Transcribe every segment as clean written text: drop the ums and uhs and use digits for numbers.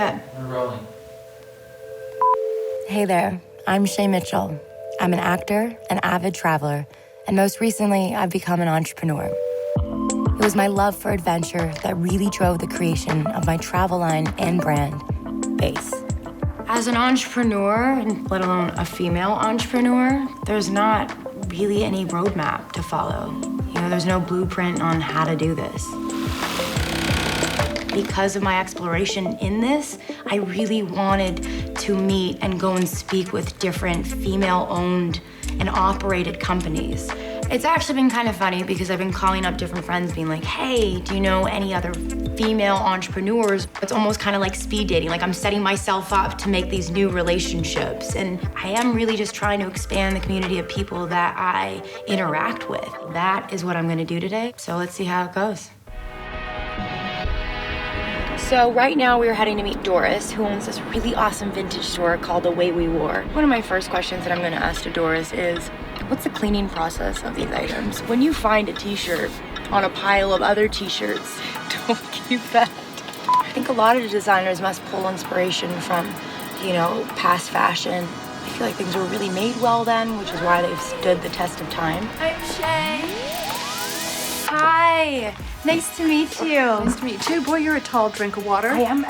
Okay. We're rolling. Hey there, I'm Shay Mitchell. I'm an actor, an avid traveler, and most recently, I've become an entrepreneur. It was my love for adventure that really drove the creation of my travel line and brand, BÉIS. As an entrepreneur, and let alone a female entrepreneur, there's not really any roadmap to follow. You know, there's no blueprint on how to do this. Because of my exploration in this, I really wanted to meet and go and speak with different female-owned and operated companies. It's actually been kind of funny because I've been calling up different friends being like, hey, do you know any other female entrepreneurs? It's almost kind of like speed dating. Like I'm setting myself up to make these new relationships. And I am really just trying to expand the community of people that I interact with. That is what I'm gonna do today. So let's see how it goes. So right now we're heading to meet Doris, who owns this really awesome vintage store called The Way We Wore. One of my first questions that I'm gonna ask to Doris is, what's the cleaning process of these items? When you find a t-shirt on a pile of other t-shirts, don't keep that. I think a lot of the designers must pull inspiration from, you know, past fashion. I feel like things were really made well then, which is why they've stood the test of time. I'm Shay. Hi. Nice to meet you. Nice to meet you too. Boy, you're a tall drink of water. I'm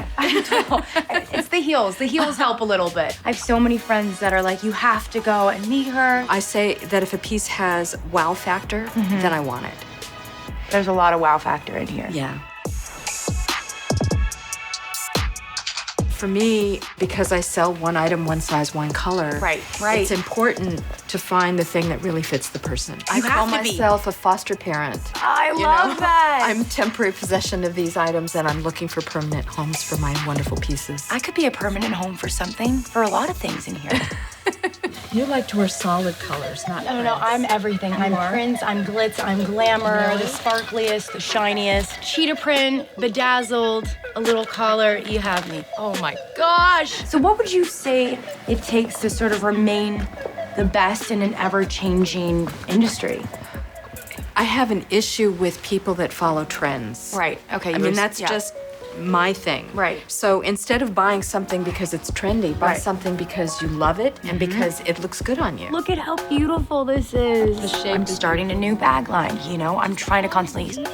tall. It's the heels. The heels help a little bit. I have so many friends that are like, you have to go and meet her. I say that if a piece has wow factor, then I want it. There's a lot of wow factor in here. Yeah. For me, because I sell one item, one size, one color, Right. it's important to find the thing that really fits the person. I You call have to be. myself a foster parent. I love that. I'm temporary possession of these items and I'm looking for permanent homes for my wonderful pieces. I could be a permanent home for something, for a lot of things in here. You like to wear solid colors, not No, I'm everything. I'm prints, I'm glitz, I'm glamour, the sparkliest, the shiniest. Cheetah print, bedazzled, a little collar, you have me. Oh my gosh. So what would you say it takes to sort of remain the best in an ever-changing industry? I have an issue with people that follow trends. Right, okay. I mean, that's just my thing. Right. So instead of buying something because it's trendy, buy Right. something because you love it and because it looks good on you. Look at how beautiful this is. The shape. I'm starting a new bag line, you know? I'm trying to constantly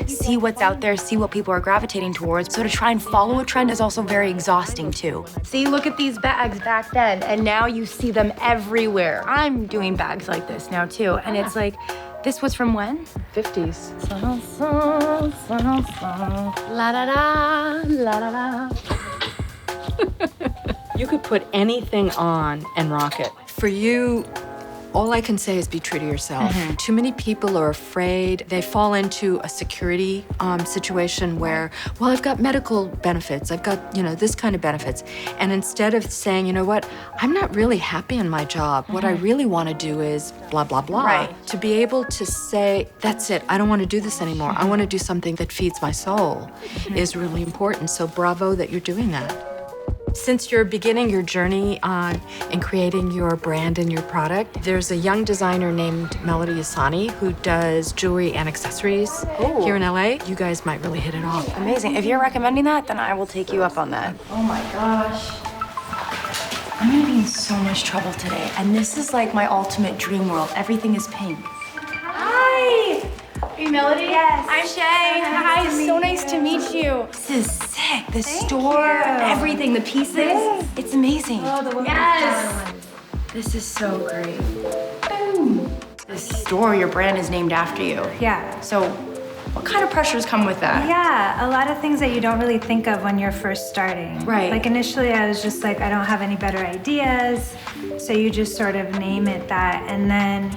see what's out there, see what people are gravitating towards. So to try and follow a trend is also very exhausting too. See, look at these bags back then, and now you see them everywhere. I'm doing bags like this now too, and it's like, this was from when? 50s. La da da, la da da. You could put anything on and rock it. For you, all I can say is be true to yourself. Too many people are afraid. They fall into a security situation where, well, I've got medical benefits. I've got, you know, this kind of benefits. And instead of saying, you know what, I'm not really happy in my job. What I really want to do is blah, blah, blah. Right. To be able to say, that's it, I don't want to do this anymore. I want to do something that feeds my soul is really important. So bravo that you're doing that. Since you're beginning your journey in creating your brand and your product, there's a young designer named EHSANI who does jewelry and accessories here in LA. You guys might really hit it off. Amazing. If you're recommending that, then I will take you up on that. Oh my gosh. I'm gonna be in so much trouble today. And this is like my ultimate dream world. Everything is pink. Hi! Are you Melody? Yes. I'm Shay. Hi, it's so nice to meet you. This is sick. The store, everything, the pieces. It's amazing. Oh, the yes. This is so great. Boom. This store, your brand is named after you. Yeah. So what kind of pressures come with that? Yeah, a lot of things that you don't really think of when you're first starting. Right. Like initially I was just like, I don't have any better ideas. So you just sort of name it that. And then,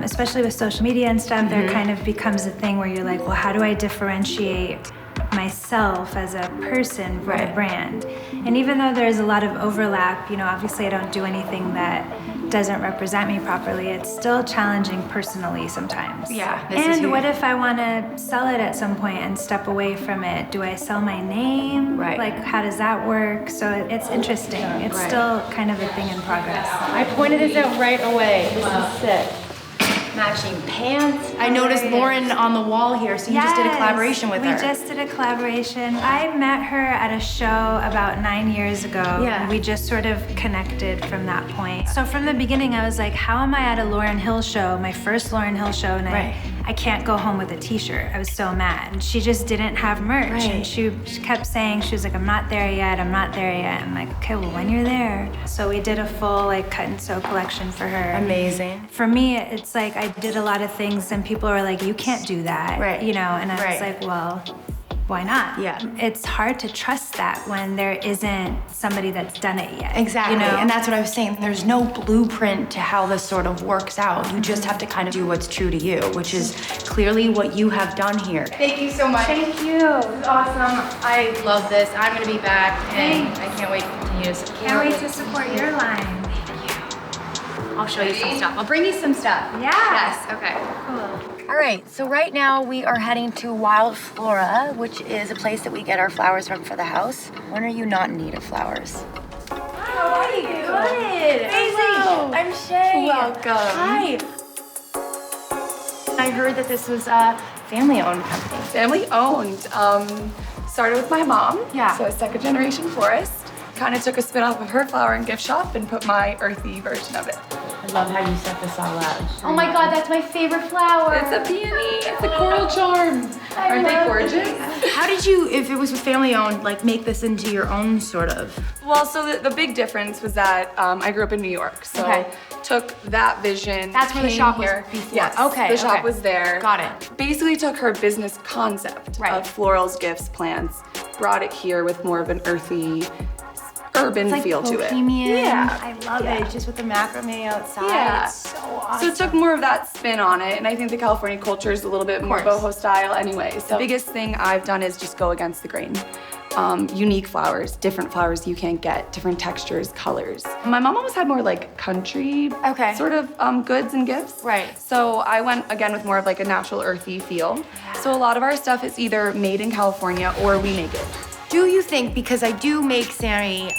especially with social media and stuff, there kind of becomes a thing where you're like, well, how do I differentiate myself as a person for a brand? And even though there's a lot of overlap, you know, obviously I don't do anything that doesn't represent me properly, it's still challenging personally sometimes. Yeah. And what if I want to sell it at some point and step away from it? Do I sell my name? Right. Like, how does that work? So it's interesting. It's still kind of a thing in progress. I pointed this out right away. This is sick. matching pants. I noticed Lauren on the wall here, so you just did a collaboration with her. We just did a collaboration. I met her at a show about 9 years ago. Yeah. We just sort of connected from that point. So from the beginning, I was like, how am I at a Lauryn Hill show, my first Lauryn Hill show, and I can't go home with a t-shirt. I was so mad. And she just didn't have merch. And she kept saying, she was like, I'm not there yet, I'm not there yet. I'm like, okay, well, when you're there. So we did a full like cut and sew collection for her. Amazing. For me, it's like I did a lot of things and people were like, you can't do that, you know? And I was like, well, why not? Yeah. It's hard to trust that when there isn't somebody that's done it yet. Exactly, You know? and that's what I was saying. There's no blueprint to how this sort of works out. You just have to kind of do what's true to you, which is clearly what you have done here. Thank you so much. Thank you. This is awesome. I love this. I'm gonna be back, and I can't wait to continue to support. Can't wait to support your line. I'll show you some stuff. I'll bring you some stuff. Yeah. Yes, okay. Cool. All right, so right now we are heading to WILDFLORA, which is a place that we get our flowers from for the house. When are you not in need of flowers? How are you? Good. Hello. I'm Shay. Welcome. Hi. I heard that this was a family-owned company. Family owned. Started with my mom. Yeah. So a second generation florist. Kind of took a spin off of her flower and gift shop and put my earthy version of it. I love how you set this all up. Oh my God, that's my favorite flower. It's a peony. It's a coral charm. Aren't they gorgeous? How did you, if it was family-owned, like make this into your own sort of? Well, so the big difference was that I grew up in New York, so took that vision. That's where the came shop was here. before. Yes, Okay, the shop okay. was there. Got it. Basically took her business concept of florals, gifts, plants, brought it here with more of an earthy, urban feel to it. Bohemian. Yeah. I love it, just with the macrame outside. Yeah. It's so awesome. So it took more of that spin on it, and I think the California culture is a little bit more boho style anyway. So the biggest thing I've done is just go against the grain. Unique flowers, different flowers you can't get, different textures, colors. My mom always had more like country sort of goods and gifts. Right. So I went again with more of like a natural earthy feel. So a lot of our stuff is either made in California or we make it. Do you think, because I do make Sammy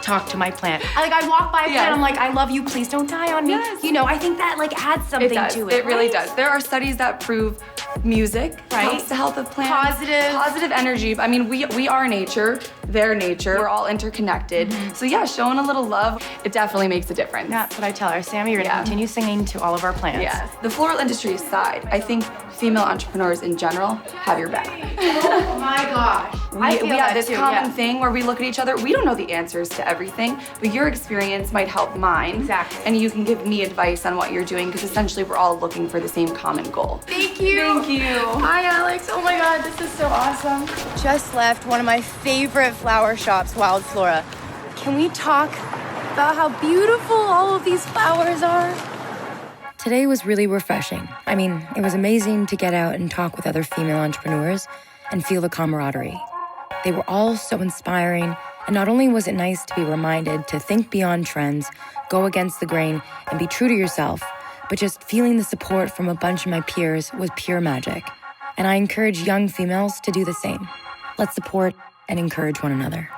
talk to my plant. I walk by a plant, I'm like, I love you, please don't die on me. Yes. You know, I think that like adds something to it. It really does. There are studies that prove music helps the health of plants. Positive energy. I mean, we are nature, they're nature. We're all interconnected. So yeah, showing a little love, it definitely makes a difference. That's what I tell her. Sammy, you're gonna continue singing to all of our plants. Yes. The floral industry aside, I think female entrepreneurs in general have your back. Oh my gosh. We have this common thing where we look at each other. We don't know the answers to everything, but your experience might help mine. Exactly. And you can give me advice on what you're doing because essentially we're all looking for the same common goal. Thank you. Thank you. Hi, Alex. Oh my God, this is so awesome. Just left one of my favorite flower shops, WILDFLORA. Can we talk about how beautiful all of these flowers are? Today was really refreshing. I mean, it was amazing to get out and talk with other female entrepreneurs and feel the camaraderie. They were all so inspiring, and not only was it nice to be reminded to think beyond trends, go against the grain, and be true to yourself, but just feeling the support from a bunch of my peers was pure magic. And I encourage young females to do the same. Let's support and encourage one another.